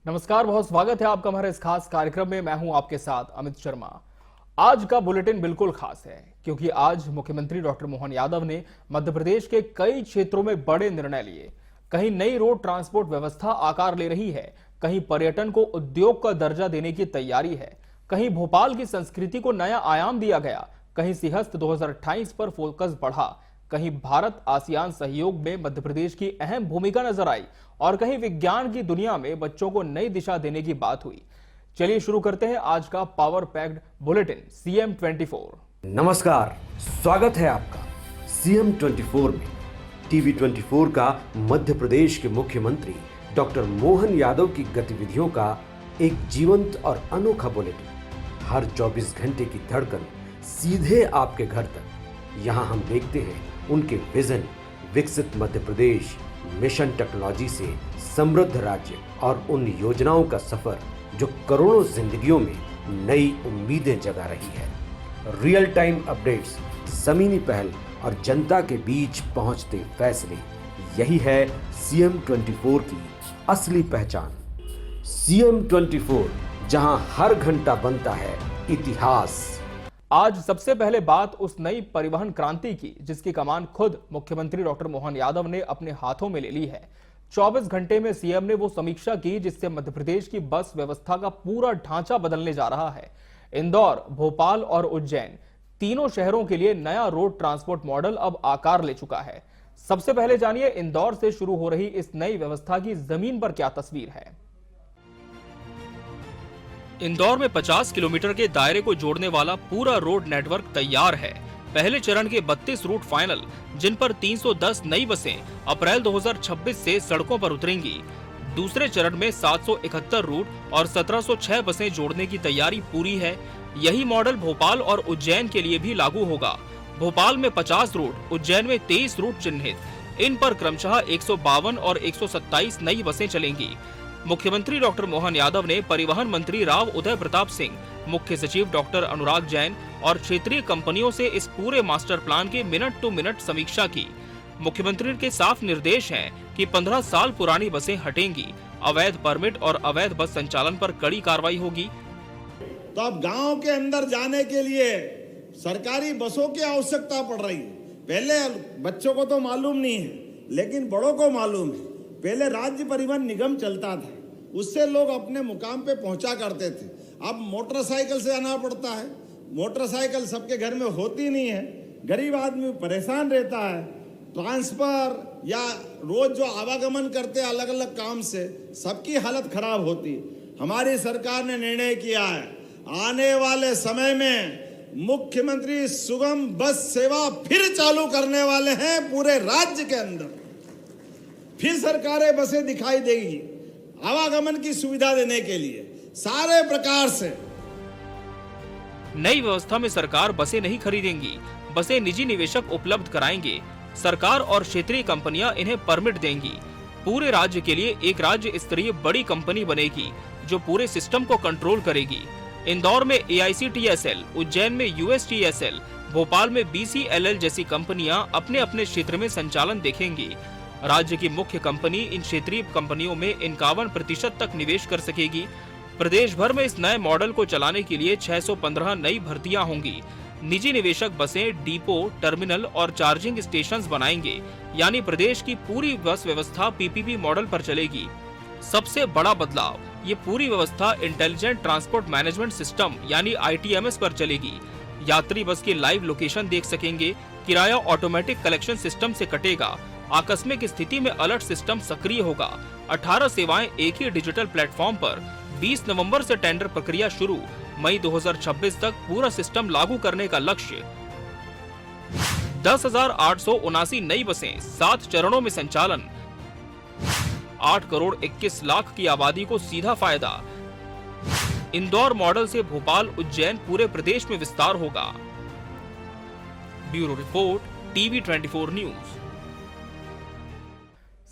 नमस्कार, बहुत स्वागत है आपका हमारे इस खास कार्यक्रम में। मैं हूं आपके साथ अमित शर्मा। आज का बुलेटिन बिल्कुल खास है क्योंकि आज मुख्यमंत्री डॉक्टर मोहन यादव ने मध्य प्रदेश के कई क्षेत्रों में बड़े निर्णय लिए। कहीं नई रोड ट्रांसपोर्ट व्यवस्था आकार ले रही है, कहीं पर्यटन को उद्योग का दर्जा देने की तैयारी है, कहीं भोपाल की संस्कृति को नया आयाम दिया गया, कहीं सिंहस्थ 2028 पर फोकस बढ़ा, कहीं भारत आसियान सहयोग में मध्य प्रदेश की अहम भूमिका नजर आई और कहीं विज्ञान की दुनिया में बच्चों को नई दिशा देने की बात हुई। चलिए शुरू करते हैं आज का पावर पैक्ड बुलेटिन सीएम 24। नमस्कार, स्वागत है आपका सीएम 24 में। टीवी 24 का मध्य प्रदेश के मुख्यमंत्री डॉक्टर मोहन यादव की गतिविधियों का एक जीवंत और अनोखा बुलेटिन। हर 24 घंटे की धड़कन सीधे आपके घर तक। यहाँ हम देखते हैं उनके विजन, विकसित मध्य प्रदेश, मिशन टेक्नोलॉजी से समृद्ध राज्य और उन योजनाओं का सफर जो करोड़ों जिंदगियों में नई उम्मीदें जगा रही है। रियल टाइम अपडेट्स, जमीनी पहल और जनता के बीच पहुंचते फैसले, यही है सीएम 24 की असली पहचान। सीएम 24, जहां हर घंटा बनता है इतिहास। आज सबसे पहले बात उस नई परिवहन क्रांति की जिसकी कमान खुद मुख्यमंत्री डॉक्टर मोहन यादव ने अपने हाथों में ले ली है। 24 घंटे में सीएम ने वो समीक्षा की जिससे मध्य प्रदेश की बस व्यवस्था का पूरा ढांचा बदलने जा रहा है। इंदौर, भोपाल और उज्जैन तीनों शहरों के लिए नया रोड ट्रांसपोर्ट मॉडल अब आकार ले चुका है। सबसे पहले जानिए इंदौर से शुरू हो रही इस नई व्यवस्था की जमीन पर क्या तस्वीर है। इंदौर में 50 किलोमीटर के दायरे को जोड़ने वाला पूरा रोड नेटवर्क तैयार है। पहले चरण के 32 रूट फाइनल, जिन पर 310 नई बसें अप्रैल 2026 से सड़कों पर उतरेंगी। दूसरे चरण में 771 रूट और 1706 बसें जोड़ने की तैयारी पूरी है। यही मॉडल भोपाल और उज्जैन के लिए भी लागू होगा। भोपाल में 50 रूट, उज्जैन में 23 रूट चिन्हित। इन पर क्रमशः 152 और 127 नई बसें चलेंगी। मुख्यमंत्री डॉक्टर मोहन यादव ने परिवहन मंत्री राव उदय प्रताप सिंह, मुख्य सचिव डॉक्टर अनुराग जैन और क्षेत्रीय कंपनियों से इस पूरे मास्टर प्लान की मिनट टू मिनट समीक्षा की। मुख्यमंत्री के साफ निर्देश हैं कि 15 साल पुरानी बसें हटेंगी। अवैध परमिट और अवैध बस संचालन पर कड़ी कार्रवाई होगी। तो अब गांव के अंदर जाने के लिए सरकारी बसों की आवश्यकता पड़ रही है। पहले बच्चों को तो मालूम नहीं है, लेकिन बड़ों को मालूम है। पहले राज्य परिवहन निगम चलता था, उससे लोग अपने मुकाम पे पहुंचा करते थे। अब मोटरसाइकिल से आना पड़ता है। मोटरसाइकिल सबके घर में होती नहीं है, गरीब आदमी परेशान रहता है। ट्रांसफर या रोज जो आवागमन करते हैं अलग अलग काम से, सबकी हालत खराब होती है। हमारी सरकार ने निर्णय किया है, आने वाले समय में मुख्यमंत्री सुगम बस सेवा फिर चालू करने वाले हैं पूरे राज्य के अंदर। फिर सरकारें बसें दिखाई देगी आवागमन की सुविधा देने के लिए सारे प्रकार से। नई व्यवस्था में सरकार बसें नहीं खरीदेंगी, बसें निजी निवेशक उपलब्ध कराएंगे। सरकार और क्षेत्रीय कंपनियां इन्हें परमिट देंगी। पूरे राज्य के लिए एक राज्य स्तरीय बड़ी कंपनी बनेगी जो पूरे सिस्टम को कंट्रोल करेगी। इंदौर में AICTSL, उज्जैन में USTSL, भोपाल में BCLL जैसी कंपनियां अपने अपने क्षेत्र में संचालन देखेंगी। राज्य की मुख्य कंपनी इन क्षेत्रीय कंपनियों में 51% तक निवेश कर सकेगी। प्रदेश भर में इस नए मॉडल को चलाने के लिए 615 नई भर्तियां होंगी। निजी निवेशक बसें डिपो, टर्मिनल और चार्जिंग स्टेशंस बनाएंगे, यानी प्रदेश की पूरी बस व्यवस्था PPP मॉडल पर चलेगी। सबसे बड़ा बदलाव, ये पूरी व्यवस्था इंटेलिजेंट ट्रांसपोर्ट मैनेजमेंट सिस्टम यानी ITMS पर चलेगी। यात्री बस की लाइव लोकेशन देख सकेंगे। किराया ऑटोमेटिक कलेक्शन सिस्टम से कटेगा। आकस्मिक स्थिति में अलर्ट सिस्टम सक्रिय होगा। 18 सेवाएं एक ही डिजिटल प्लेटफॉर्म पर। 20 नवंबर से टेंडर प्रक्रिया शुरू। मई 2026 तक पूरा सिस्टम लागू करने का लक्ष्य। 10,879 नई बसें, 7 चरणों में संचालन। 8 करोड़ 21 लाख की आबादी को सीधा फायदा। इंदौर मॉडल से भोपाल, उज्जैन पूरे प्रदेश में विस्तार होगा। Bureau report, TV 24 news.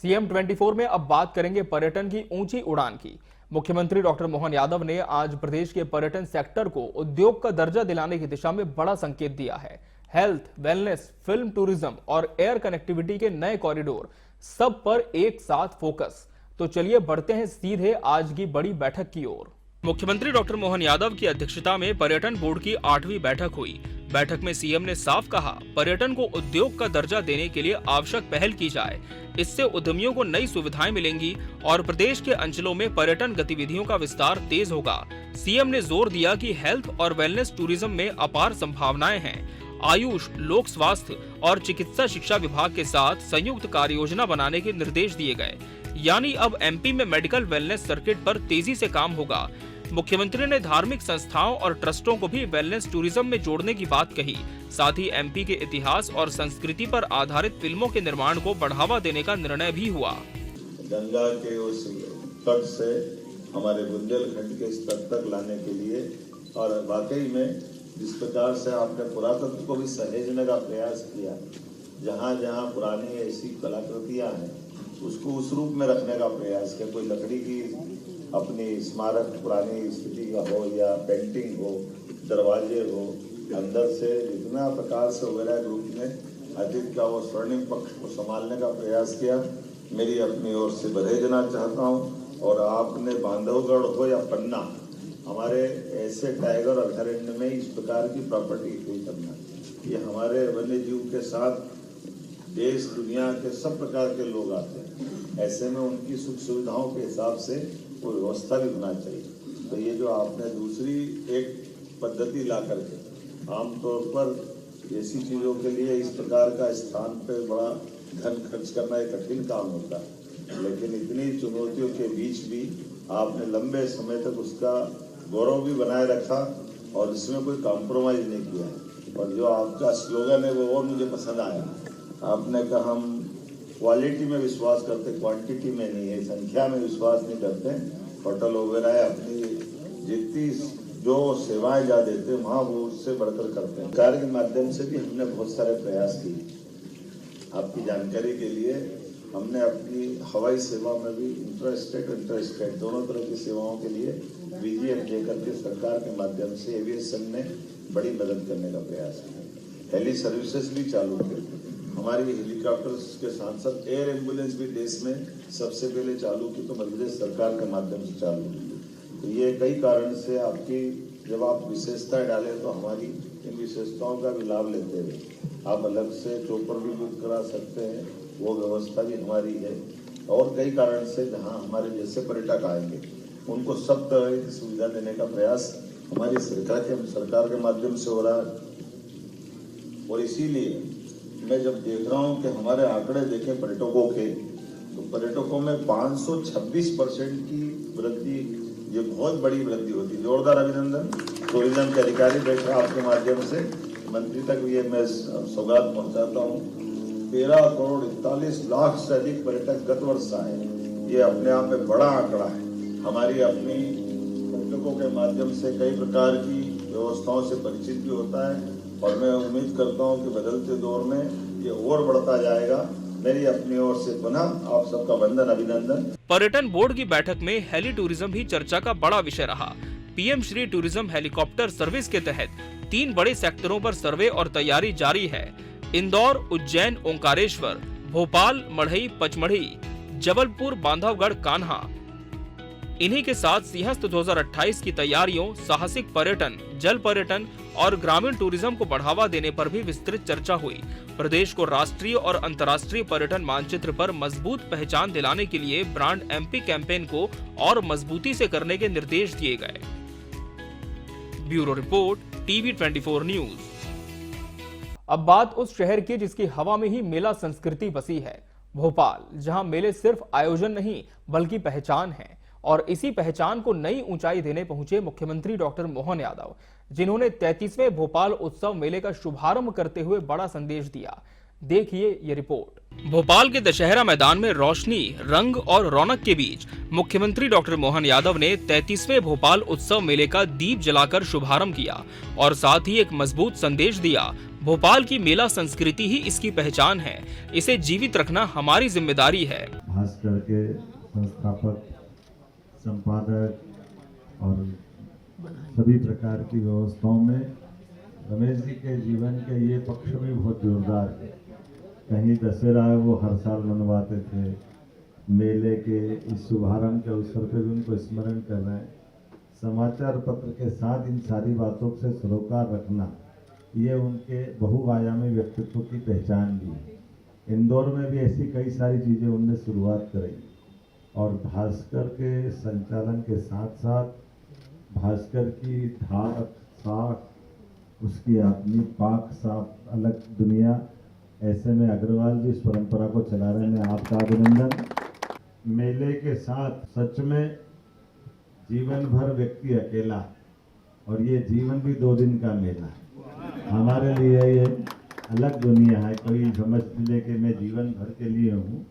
CM 24 में अब बात करेंगे पर्यटन की ऊंची उड़ान की। मुख्यमंत्री डॉक्टर मोहन यादव ने आज प्रदेश के पर्यटन सेक्टर को उद्योग का दर्जा दिलाने की दिशा में बड़ा संकेत दिया है। हेल्थ, वेलनेस, फिल्म टूरिज्म और एयर कनेक्टिविटी के नए कॉरिडोर, सब पर एक साथ फोकस। तो चलिए बढ़ते हैं सीधे आज की बड़ी बैठक की ओर। मुख्यमंत्री डॉक्टर मोहन यादव की अध्यक्षता में पर्यटन बोर्ड की 8वीं बैठक हुई। बैठक में सीएम ने साफ कहा, पर्यटन को उद्योग का दर्जा देने के लिए आवश्यक पहल की जाए। इससे उद्यमियों को नई सुविधाएं मिलेंगी और प्रदेश के अंचलों में पर्यटन गतिविधियों का विस्तार तेज होगा। सीएम ने जोर दिया कि हेल्थ और वेलनेस टूरिज्म में अपार संभावनाएं हैं। आयुष, लोक स्वास्थ्य और चिकित्सा शिक्षा विभाग के साथ संयुक्त कार्य योजना बनाने के निर्देश दिए गए। यानी अब एमपी में मेडिकल वेलनेस सर्किट पर तेजी से काम होगा। मुख्यमंत्री ने धार्मिक संस्थाओं और ट्रस्टों को भी वेलनेस टूरिज्म में जोड़ने की बात कही। साथ ही एमपी के इतिहास और संस्कृति पर आधारित फिल्मों के निर्माण को बढ़ावा देने का निर्णय भी हुआ। गंगा के उस तट से हमारे बुंदेलखंड के स्तर तक लाने के लिए और वाकई में जिस प्रकार से आपने पुरातत्व को भी सहेजने का प्रयास किया, जहाँ जहाँ पुरानी ऐसी कलाकृतियाँ हैं उसको उस रूप में रखने का प्रयास किया। कोई लकड़ी की अपनी स्मारक पुरानी स्थिति का हो या पेंटिंग हो, दरवाजे हो, अंदर से जितना प्रकार से वगैरह रूप में अतीत का वो स्वर्णिम पक्ष को संभालने का प्रयास किया। मेरी अपनी ओर से बधाई देना चाहता हूँ। और आपने बांधवगढ़ हो या पन्ना, हमारे ऐसे टाइगर अभयारण्य में इस प्रकार की प्रॉपर्टी कोई करना, ये हमारे वन्य जीव के साथ देश दुनिया के सब प्रकार के लोग आते हैं। ऐसे में उनकी सुख सुविधाओं के हिसाब से कोई व्यवस्था भी होना चाहिए। तो ये जो आपने दूसरी एक पद्धति ला करके आमतौर पर ऐसी चीज़ों के लिए इस प्रकार का स्थान पे बड़ा धन खर्च करना एक कठिन काम होता है, लेकिन इतनी चुनौतियों के बीच भी आपने लंबे समय तक उसका गौरव भी बनाए रखा और इसमें कोई कॉम्प्रोमाइज नहीं किया। और जो आपका स्लोगन है वो और मुझे पसंद आया। आपने कहा हम क्वालिटी में विश्वास करते, क्वांटिटी में नहीं है, संख्या में विश्वास नहीं करते। होटल वगैरह अपनी जितनी जो सेवाएं जा देते हैं वहाँ वो उससे बढ़कर करते हैं। कार्य के माध्यम से भी हमने बहुत सारे प्रयास किए। आपकी जानकारी के लिए हमने अपनी हवाई सेवा में भी इंटरस्टेट दोनों तरह की सेवाओं के लिए VGF लेकर के सरकार के माध्यम से एविएशन ने बड़ी मदद करने का प्रयास किया। हेली सर्विसेज भी चालू की। हमारी हेलीकॉप्टर्स के साथ साथ एयर एम्बुलेंस भी देश में सबसे पहले चालू की, तो मध्य प्रदेश सरकार के माध्यम से चालू की। तो ये कई कारण से आपकी जब आप विशेषताएं डालें तो हमारी इन विशेषताओं का भी लाभ लेते हुए आप अलग से चौपर भी बुक करा सकते हैं, वो व्यवस्था भी हमारी है। और कई कारण से जहाँ हमारे जैसे पर्यटक आएंगे उनको सब तरह की सुविधा देने का प्रयास हमारी सरकार के माध्यम से हो रहा है। और इसीलिए मैं जब देख रहा हूँ कि हमारे आंकड़े देखें पर्यटकों के, तो पर्यटकों में 526% की वृद्धि, ये बहुत बड़ी वृद्धि होती है। जोरदार अभिनंदन। टूरिज्म के अधिकारी बैठे आपके माध्यम से मंत्री तक ये मैं सौगात पहुंचाता हूँ। 13 करोड़ 41 लाख से अधिक पर्यटक गत वर्ष आए। ये अपने आप में बड़ा आंकड़ा है। हमारी अपनी पर्यटकों के माध्यम से कई प्रकार की व्यवस्थाओं से परिचित भी होता है और मैं उम्मीद करता हूं कि बदलते दौर में ये और बढ़ता जाएगा। मेरी अपनी ओर से पुनः आप सबका वंदन, अभिनंदन। पर्यटन बोर्ड की बैठक में हेली टूरिज्म भी चर्चा का बड़ा विषय रहा। PM Shri tourism helicopter service के तहत 3 बड़े सेक्टरों पर सर्वे और तैयारी जारी है। इंदौर, उज्जैन, ओंकारेश्वर, भोपाल, मढ़ई, पचमढ़ी, जबलपुर, बांधवगढ़, कान्हा। इन्हीं के साथ सिंहस्थ 2028 की तैयारियों, साहसिक पर्यटन, जल पर्यटन और ग्रामीण टूरिज्म को बढ़ावा देने पर भी विस्तृत चर्चा हुई। प्रदेश को राष्ट्रीय और अंतर्राष्ट्रीय पर्यटन मानचित्र पर मजबूत पहचान दिलाने के लिए ब्रांड एमपी कैंपेन को और मजबूती से करने के निर्देश दिए गए। Bureau report, TV 24 news. अब बात उस शहर की जिसकी हवा में ही मेला संस्कृति बसी है, भोपाल, जहां मेले सिर्फ आयोजन नहीं बल्कि पहचान है। और इसी पहचान को नई ऊंचाई देने पहुंचे मुख्यमंत्री डॉक्टर मोहन यादव, जिन्होंने 33वें भोपाल उत्सव मेले का शुभारंभ करते हुए बड़ा संदेश दिया। देखिए ये रिपोर्ट। भोपाल के दशहरा मैदान में रोशनी, रंग और रौनक के बीच मुख्यमंत्री डॉक्टर मोहन यादव ने 33वें भोपाल उत्सव मेले का दीप जलाकर शुभारंभ किया और साथ ही एक मजबूत संदेश दिया। भोपाल की मेला संस्कृति ही इसकी पहचान है, इसे जीवित रखना हमारी जिम्मेदारी है। खास करके संस्थापक, संपादक और सभी प्रकार की व्यवस्थाओं में रमेश जी के जीवन के ये पक्ष भी बहुत जोरदार है। कहीं दशहरा है वो हर साल मनवाते थे, मेले के इस शुभारंभ के अवसर पर भी उनको स्मरण कर रहे हैं। समाचार पत्र के साथ इन सारी बातों से सरोकार रखना, ये उनके बहुआयामी व्यक्तित्व की पहचान भी है। इंदौर में भी ऐसी कई सारी चीज़ें उनने शुरुआत करी और भास्कर के संचालन के साथ साथ भास्कर की धाक साख, उसकी अपनी पाक साफ अलग दुनिया, ऐसे में अग्रवाल जी इस परंपरा को चला रहे हैं, आपका अभिनंदन। मेले के साथ सच में जीवन भर व्यक्ति अकेला, और ये जीवन भी 2 दिन का मेला है हमारे लिए, ये अलग दुनिया है। कोई समझ ले कि मैं जीवन भर के लिए हूँ,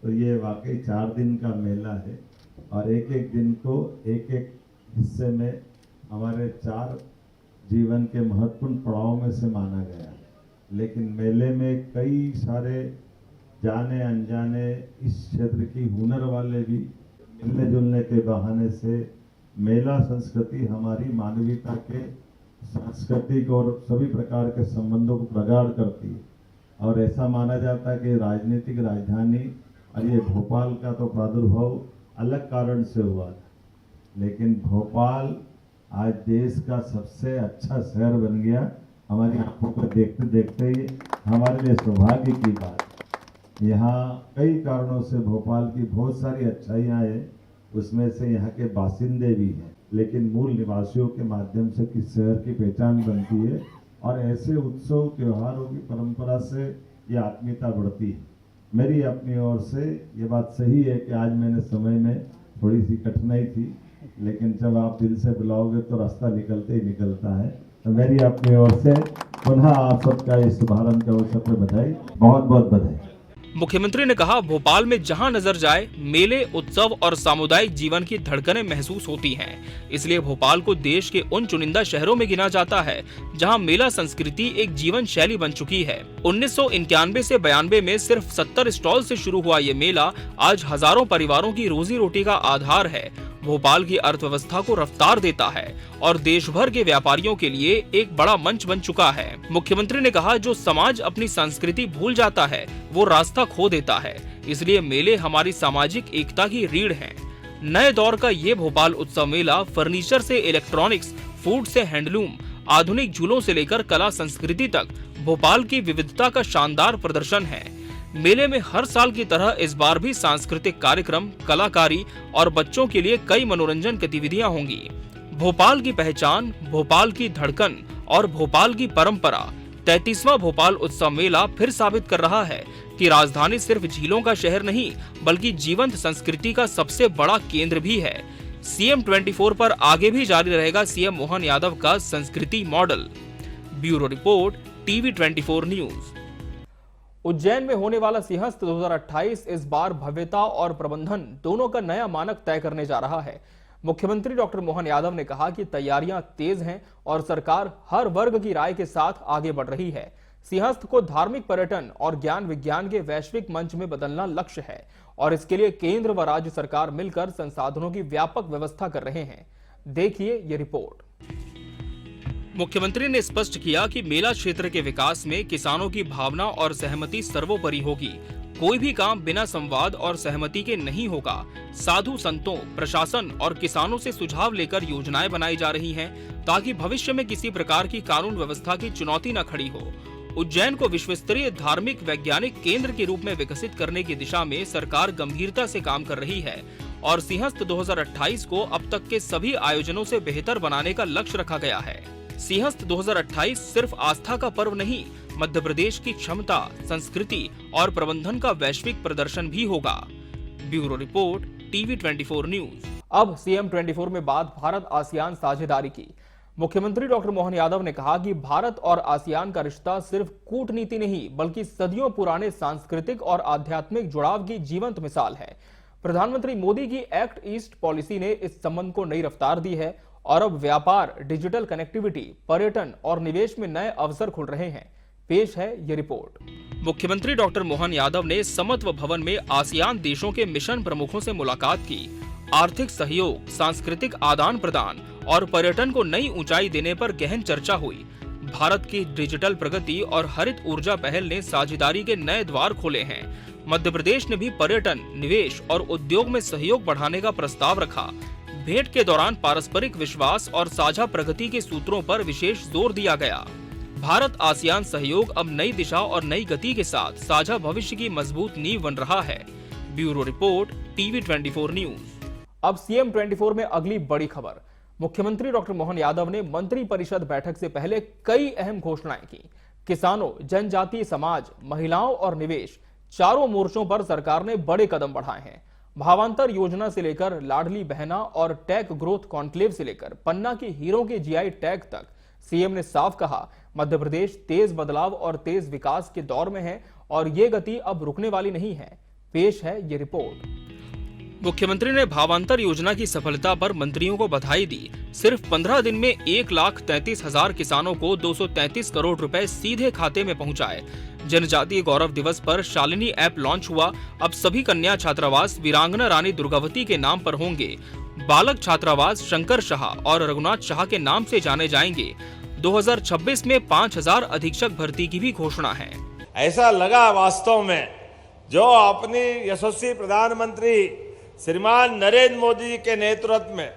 तो ये वाकई 4 दिन का मेला है और एक एक दिन को एक एक हिस्से में हमारे 4 जीवन के महत्वपूर्ण पड़ाव में से माना गया। लेकिन मेले में कई सारे जाने अनजाने इस क्षेत्र की हुनर वाले भी मिलने जुलने के बहाने से मेला संस्कृति हमारी मानवीयता के सांस्कृतिक और सभी प्रकार के संबंधों को प्रगाढ़ करती है। और ऐसा माना जाता है कि राजनीतिक राजधानी, और ये भोपाल का तो प्रादुर्भाव अलग कारण से हुआ था, लेकिन भोपाल आज देश का सबसे अच्छा शहर बन गया। हमारी आंखों को देखते देखते ही हमारे लिए सौभाग्य की बात। यहाँ कई कारणों से भोपाल की बहुत सारी अच्छाइयाँ हैं, उसमें से यहाँ के बासिंदे भी हैं, लेकिन मूल निवासियों के माध्यम से किस शहर की पहचान बनती है और ऐसे उत्सव त्योहारों की परंपरा से ये आत्मीयता बढ़ती है। मेरी अपनी ओर से ये बात सही है कि आज मैंने समय में थोड़ी सी कठिनाई थी, लेकिन जब आप दिल से बुलाओगे तो रास्ता निकलते ही निकलता है। तो मेरी अपनी ओर से पुनः आप सबका इस शुभारंभ के अवसर पर बधाई, बहुत बहुत बधाई। मुख्यमंत्री ने कहा, भोपाल में जहां नजर जाए मेले, उत्सव और सामुदायिक जीवन की धड़कनें महसूस होती हैं। इसलिए भोपाल को देश के उन चुनिंदा शहरों में गिना जाता है जहां मेला संस्कृति एक जीवन शैली बन चुकी है। 1991 से 92 में सिर्फ 70 स्टॉल से शुरू हुआ ये मेला आज हजारों परिवारों की रोजी रोटी का आधार है, भोपाल की अर्थव्यवस्था को रफ्तार देता है और देश भर के व्यापारियों के लिए एक बड़ा मंच बन चुका है। मुख्यमंत्री ने कहा, जो समाज अपनी संस्कृति भूल जाता है वो रास्ता खो देता है, इसलिए मेले हमारी सामाजिक एकता की रीढ़ हैं। नए दौर का ये भोपाल उत्सव मेला फर्नीचर से इलेक्ट्रॉनिक्स, फूड से हैंडलूम, आधुनिक झूलों से लेकर कला संस्कृति तक भोपाल की विविधता का शानदार प्रदर्शन है। मेले में हर साल की तरह इस बार भी सांस्कृतिक कार्यक्रम, कलाकारी और बच्चों के लिए कई मनोरंजन गतिविधियां होंगी। भोपाल की पहचान, भोपाल की धड़कन और भोपाल की परंपरा 33वां भोपाल उत्सव मेला फिर साबित कर रहा है कि राजधानी सिर्फ झीलों का शहर नहीं बल्कि जीवंत संस्कृति का सबसे बड़ा केंद्र भी है। CM 24 पर आगे भी जारी रहेगा CM मोहन यादव का संस्कृति model. Bureau report, TV 24 news. Ujjain में होने वाला सिंहस्थ 2028 इस बार भव्यता और प्रबंधन दोनों का नया मानक तय करने जा रहा है। मुख्यमंत्री डॉक्टर मोहन यादव ने कहा कि तैयारियां तेज हैं और सरकार हर वर्ग की राय के साथ आगे बढ़ रही है। सिंहस्थ को धार्मिक, पर्यटन और ज्ञान विज्ञान के वैश्विक मंच में बदलना लक्ष्य है और इसके लिए केंद्र व राज्य सरकार मिलकर संसाधनों की व्यापक व्यवस्था कर रहे हैं। देखिए ये रिपोर्ट। मुख्यमंत्री ने स्पष्ट किया कि मेला क्षेत्र के विकास में किसानों की भावना और सहमति सर्वोपरि होगी। कोई भी काम बिना संवाद और सहमति के नहीं होगा। साधु संतों, प्रशासन और किसानों से सुझाव लेकर योजनाएं बनाई जा रही हैं ताकि भविष्य में किसी प्रकार की कानून व्यवस्था की चुनौती न खड़ी हो। उज्जैन को विश्वस्तरीय धार्मिक वैज्ञानिक केंद्र के रूप में विकसित करने की दिशा में सरकार गंभीरता से काम कर रही है और सिंहस्थ 2028 को अब तक के सभी आयोजनों से बेहतर बनाने का लक्ष्य रखा गया है। सिंहस्थ 2028 सिर्फ आस्था का पर्व नहीं, मध्य प्रदेश की क्षमता, संस्कृति और प्रबंधन का वैश्विक प्रदर्शन भी होगा। Bureau report, TV 24 news. अब CM 24 में बात भारत आसियान साझेदारी की। मुख्यमंत्री डॉक्टर मोहन यादव ने कहा कि भारत और आसियान का रिश्ता सिर्फ कूटनीति नहीं बल्कि सदियों पुराने सांस्कृतिक और आध्यात्मिक जुड़ाव की जीवंत मिसाल है। प्रधानमंत्री मोदी की एक्ट ईस्ट पॉलिसी ने इस संबंध को नई रफ्तार दी है और अब व्यापार, डिजिटल कनेक्टिविटी, पर्यटन और निवेश में नए अवसर खुल रहे हैं। पेश है ये रिपोर्ट। मुख्यमंत्री डॉक्टर मोहन यादव ने समत्व भवन में आसियान देशों के मिशन प्रमुखों से मुलाकात की। आर्थिक सहयोग, सांस्कृतिक आदान प्रदान और पर्यटन को नई ऊंचाई देने पर गहन चर्चा हुई। भारत की डिजिटल प्रगति और हरित ऊर्जा पहल ने साझेदारी के नए द्वार खोले हैं। मध्य प्रदेश ने भी पर्यटन, निवेश और उद्योग में सहयोग बढ़ाने का प्रस्ताव रखा। भेंट के दौरान पारस्परिक विश्वास और साझा प्रगति के सूत्रों पर विशेष जोर दिया गया। भारत आसियान सहयोग अब नई दिशा और नई गति के साथ साझा भविष्य की मजबूत नींव बन रहा है। Bureau report, TV 24 news. अब सीएम 24 में अगली बड़ी खबर। मुख्यमंत्री डॉक्टर मोहन यादव ने मंत्री परिषद बैठक से पहले कई अहम घोषणाएं की। किसानों, जनजातीय समाज, महिलाओं और निवेश, चारों मोर्चों पर सरकार ने बड़े कदम बढ़ाए हैं। भावांतर योजना से लेकर लाडली बहना और टेक ग्रोथ कॉन्क्लेव से लेकर पन्ना के हीरों के जीआई टैग तक सीएम ने साफ कहा, मध्य प्रदेश तेज बदलाव और तेज विकास के दौर में है और ये गति अब रुकने वाली नहीं है। पेश है ये रिपोर्ट। मुख्यमंत्री ने भावांतर योजना की सफलता पर मंत्रियों को बधाई दी। सिर्फ 15 दिन में 1,33,000 किसानों को 233 करोड़ रुपए सीधे खाते में पहुंचाए। जनजातीय गौरव दिवस पर शालिनी ऐप लॉन्च हुआ। अब सभी कन्या छात्रावास वीरांगना रानी दुर्गावती के नाम पर होंगे। बालक छात्रावास शंकर शाह और रघुनाथ शाह के नाम से जाने जाएंगे। 2026 में 5,000 अधीक्षक भर्ती की भी घोषणा है। ऐसा लगा वास्तव में जो अपनी यशस्वी प्रधानमंत्री श्रीमान नरेंद्र मोदी जी के नेतृत्व में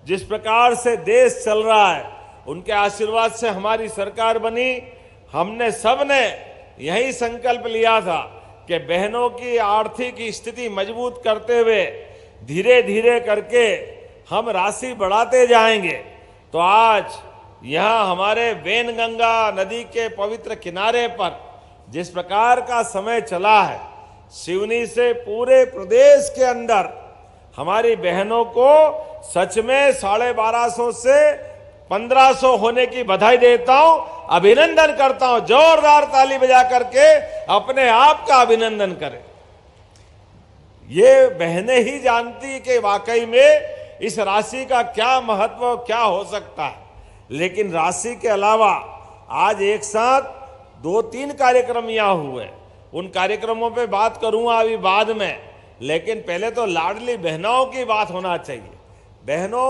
जिस प्रकार से देश चल रहा है, उनके आशीर्वाद से हमारी सरकार बनी। हमने सबने यही संकल्प लिया था कि बहनों की आर्थिक स्थिति मजबूत करते हुए धीरे धीरे करके हम राशि बढ़ाते जाएंगे। तो आज यहाँ हमारे वेनगंगा नदी के पवित्र किनारे पर जिस प्रकार का समय चला है, सिवनी से पूरे प्रदेश के अंदर हमारी बहनों को सच में 1250 से 1500 होने की बधाई देता हूं, अभिनंदन करता हूं। जोरदार ताली बजा करके अपने आप का अभिनंदन करें। ये बहनें ही जानती कि वाकई में इस राशि का क्या महत्व, क्या हो सकता है। लेकिन राशि के अलावा आज एक साथ 2-3 कार्यक्रम यहाँ हुए। उन कार्यक्रमों पे बात करूंगा अभी बाद में, लेकिन पहले तो लाडली बहनों की बात होना चाहिए। बहनों,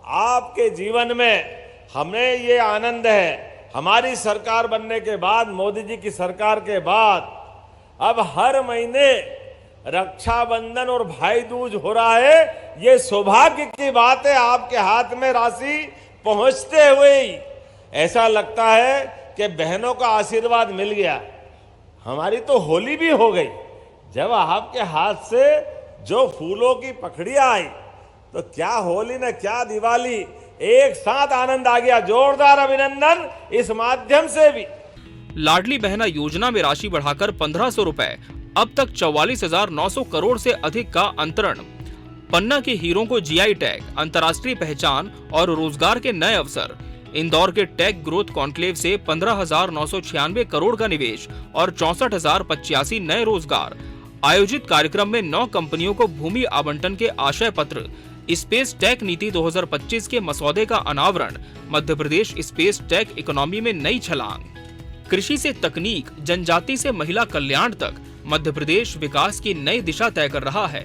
आपके जीवन में हमें ये आनंद है, हमारी सरकार बनने के बाद, मोदी जी की सरकार के बाद, अब हर महीने रक्षाबंधन और भाई दूज हो रहा है। ये सौभाग्य की बात है, आपके हाथ में राशि पहुंचते हुए ही ऐसा लगता है कि बहनों का आशीर्वाद मिल गया। हमारी तो होली भी हो गई जब आपके हाथ से जो फूलों की पखड़ियां आई, तो क्या होली न क्या दिवाली, एक साथ आनंद आ गया। जोरदार अभिनंदन इस माध्यम से भी। लाडली बहना योजना में राशि बढ़ाकर 1500 रुपए, अब तक 44,900 करोड़ से अधिक का अंतरण। पन्ना के हीरों को जीआई टैग, अंतर्राष्ट्रीय पहचान और रोजगार के नए अवसर। इंदौर के टेक ग्रोथ कॉन्क्लेव से 15,996 करोड़ का निवेश और 64,085 नए रोजगार। आयोजित कार्यक्रम में 9 कंपनियों को भूमि आवंटन के आशय पत्र। स्पेस टेक नीति 2025 के मसौदे का अनावरण। Madhya Pradesh space tech economy में नई छलांग। कृषि से तकनीक, जनजाति से महिला कल्याण तक मध्य प्रदेश विकास की नई दिशा तय कर रहा है।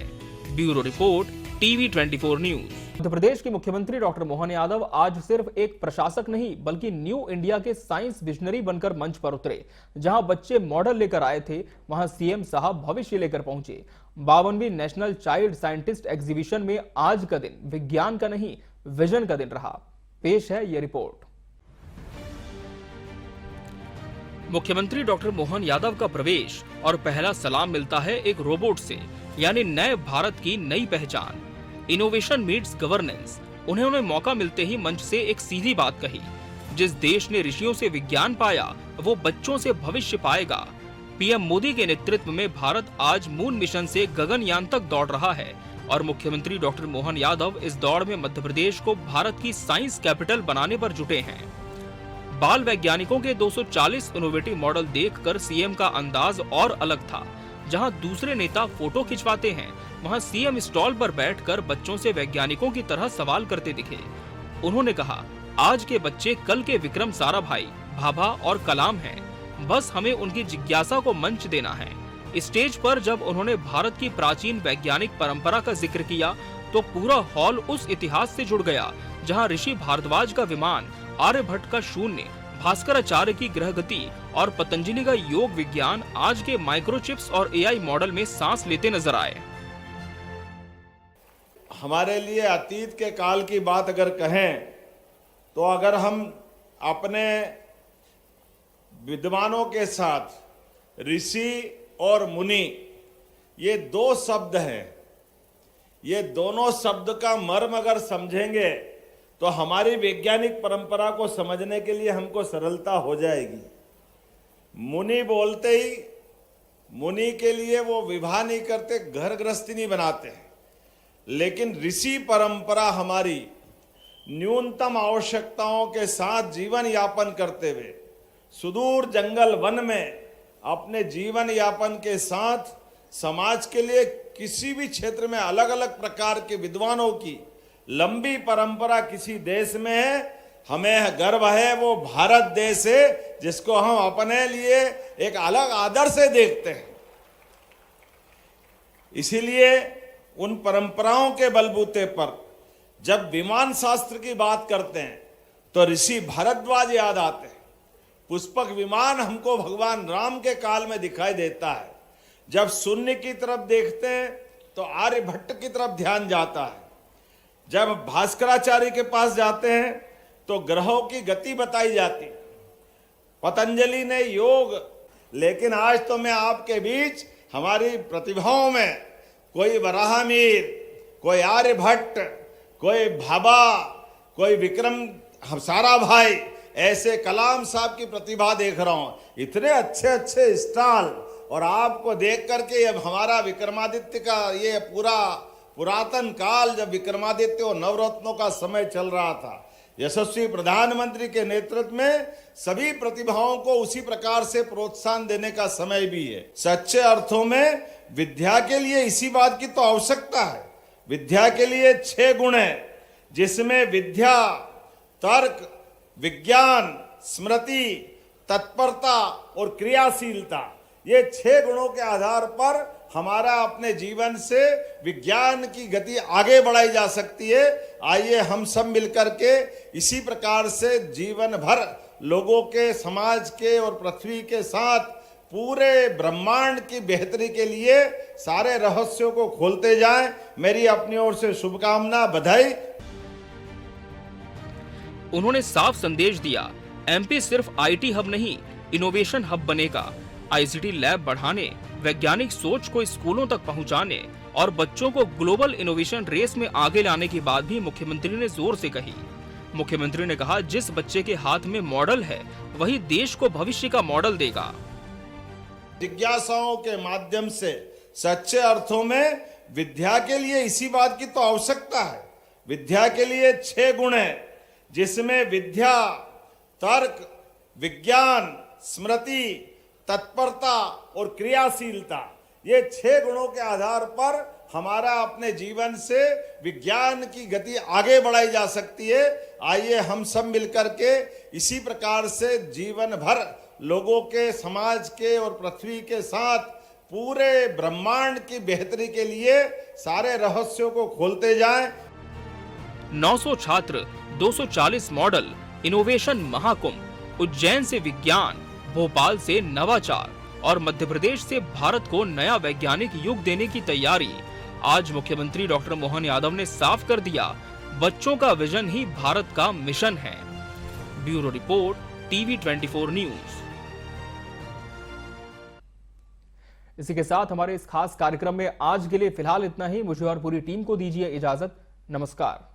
Bureau report, TV 24 news. Madhya Pradesh के मुख्यमंत्री डॉक्टर मोहन यादव आज सिर्फ एक प्रशासक नहीं बल्कि न्यू इंडिया के साइंस विजनरी बनकर मंच पर उतरे। जहां बच्चे मॉडल लेकर आए थे, वहां सीएम साहब भविष्य लेकर पहुंचे। 52वीं नेशनल चाइल्ड साइंटिस्ट एग्जीबिशन में आज का दिन विज्ञान का नहीं, विजन का दिन रहा। पेश है ये रिपोर्ट। मुख्यमंत्री डॉक्टर मोहन यादव का प्रवेश और पहला सलाम मिलता है एक रोबोट से, यानी नए भारत की नई पहचान। Innovation meets governance. उन्होंने मौका मिलते ही मंच से एक सीधी बात कही, जिस देश ने ऋषियों से विज्ञान पाया, वो बच्चों से भविष्य पाएगा। पीएम मोदी के नेतृत्व में भारत आज मून मिशन से गगनयान तक दौड़ रहा है और मुख्यमंत्री डॉक्टर मोहन यादव इस दौड़ में मध्य प्रदेश को भारत की साइंस कैपिटल बनाने पर जुटे हैं। बाल वैज्ञानिकों के 240 इनोवेटिव मॉडल देखकर सीएम का अंदाज और अलग था। जहां दूसरे नेता फोटो खिंचवाते हैं, वहां सीएम स्टॉल पर बैठकर बच्चों से वैज्ञानिकों की तरह सवाल करते दिखे। उन्होंने कहा, आज के बच्चे कल के विक्रम साराभाई, भाभा और कलाम हैं। बस हमें उनकी जिज्ञासा को मंच देना है। स्टेज पर जब उन्होंने भारत की प्राचीन वैज्ञानिक परंपरा का जिक्र किया, तो पूरा हॉल उस इतिहास से जुड़ गया जहां ऋषि भारद्वाज का विमान, आर्यभट्ट का शून्य, भास्कराचार्य की ग्रह गति और पतंजलि का योग विज्ञान आज के माइक्रोचिप्स और एआई मॉडल में सांस लेते नजर आए। हमारे लिए अतीत के काल की बात अगर कहें तो अगर हम अपने विद्वानों के साथ ऋषि और मुनि, ये दो शब्द हैं, ये दोनों शब्द का मर्म अगर समझेंगे तो हमारी वैज्ञानिक परंपरा को समझने के लिए हमको सरलता हो जाएगी। मुनि बोलते ही मुनि के लिए वो विवाह नहीं करते, घर गृहस्थी नहीं बनाते हैं, लेकिन ऋषि परंपरा हमारी न्यूनतम आवश्यकताओं के साथ जीवन यापन करते हुए सुदूर जंगल वन में अपने जीवन यापन के साथ समाज के लिए किसी भी क्षेत्र में अलग अलग प्रकार के विद्वानों की लंबी परंपरा किसी देश में है, हमें गर्व है वो भारत देश है जिसको हम अपने लिए एक अलग आदर से देखते हैं। इसीलिए उन परंपराओं के बलबूते पर जब विमान शास्त्र की बात करते हैं तो ऋषि भारद्वाज याद आते हैं। पुष्पक विमान हमको भगवान राम के काल में दिखाई देता है। जब शून्य की तरफ देखते हैं तो आर्यभट्ट की तरफ ध्यान जाता है। जब भास्कराचार्य के पास जाते हैं तो ग्रहों की गति बताई जाती, पतंजलि ने योग। लेकिन आज तो मैं आपके बीच हमारी प्रतिभाओं में कोई वराहमिहिर, कोई आर्यभट्ट, कोई भाभा, कोई विक्रम साराभाई, ऐसे कलाम साहब की प्रतिभा देख रहा हूं। इतने अच्छे अच्छे स्टॉल, और आपको देख करके अब हमारा विक्रमादित्य का ये पूरा पुरातन काल, जब विक्रमादित्य और नवरत्नों का समय चल रहा था, यशस्वी प्रधानमंत्री के नेतृत्व में सभी प्रतिभाओं को उसी प्रकार से प्रोत्साहन देने का समय भी है। सच्चे अर्थों में विद्या के लिए इसी बात की तो आवश्यकता है। विद्या के लिए 6 गुण है, जिसमें विद्या, तर्क, विज्ञान, स्मृति, तत्परता और क्रियाशीलता, ये 6 गुणों के आधार पर हमारा अपने जीवन से विज्ञान की गति आगे बढ़ाई जा सकती है। आइए हम सब मिलकर के इसी प्रकार से जीवन भर लोगों के, समाज के और पृथ्वी के साथ पूरे ब्रह्मांड की बेहतरी के लिए सारे रहस्यों को खोलते जाएं। मेरी अपनी ओर से शुभकामना, बधाई। उन्होंने साफ संदेश दिया, एमपी सिर्फ आईटी हब नहीं, इनोवेशन हब बनेगा। आईसीटी लैब बढ़ाने, वैज्ञानिक सोच को स्कूलों तक पहुंचाने और बच्चों को ग्लोबल इनोवेशन रेस में आगे लाने की बात भी मुख्यमंत्री ने जोर से कही। मुख्यमंत्री ने कहा, जिस बच्चे के हाथ में मॉडल है वही देश को भविष्य का मॉडल देगा। जिज्ञासाओं के माध्यम से सच्चे अर्थों में विद्या के लिए इसी बात की तो आवश्यकता है। विद्या के लिए 6 गुण है, जिसमें विद्या, तर्क, विज्ञान, स्मृति, तत्परता और क्रियाशीलता, ये 6 गुणों के आधार पर हमारा अपने जीवन से विज्ञान की गति आगे बढ़ाई जा सकती है। आइए हम सब मिलकर के इसी प्रकार से जीवन भर लोगों के, समाज के और पृथ्वी के साथ पूरे ब्रह्मांड की बेहतरी के लिए सारे रहस्यों को खोलते जाएं। 900 छात्र, 240 मॉडल, इनोवेशन महाकुंभ, उज्जैन से विज्ञान, भोपाल से नवाचार और मध्य प्रदेश से भारत को नया वैज्ञानिक युग देने की तैयारी। आज मुख्यमंत्री डॉक्टर मोहन यादव ने साफ कर दिया, बच्चों का विजन ही भारत का मिशन है। Bureau report, TV 24 news. इसी के साथ हमारे इस खास कार्यक्रम में आज के लिए फिलहाल इतना ही। मुझे और पूरी टीम को दीजिए इजाजत। नमस्कार।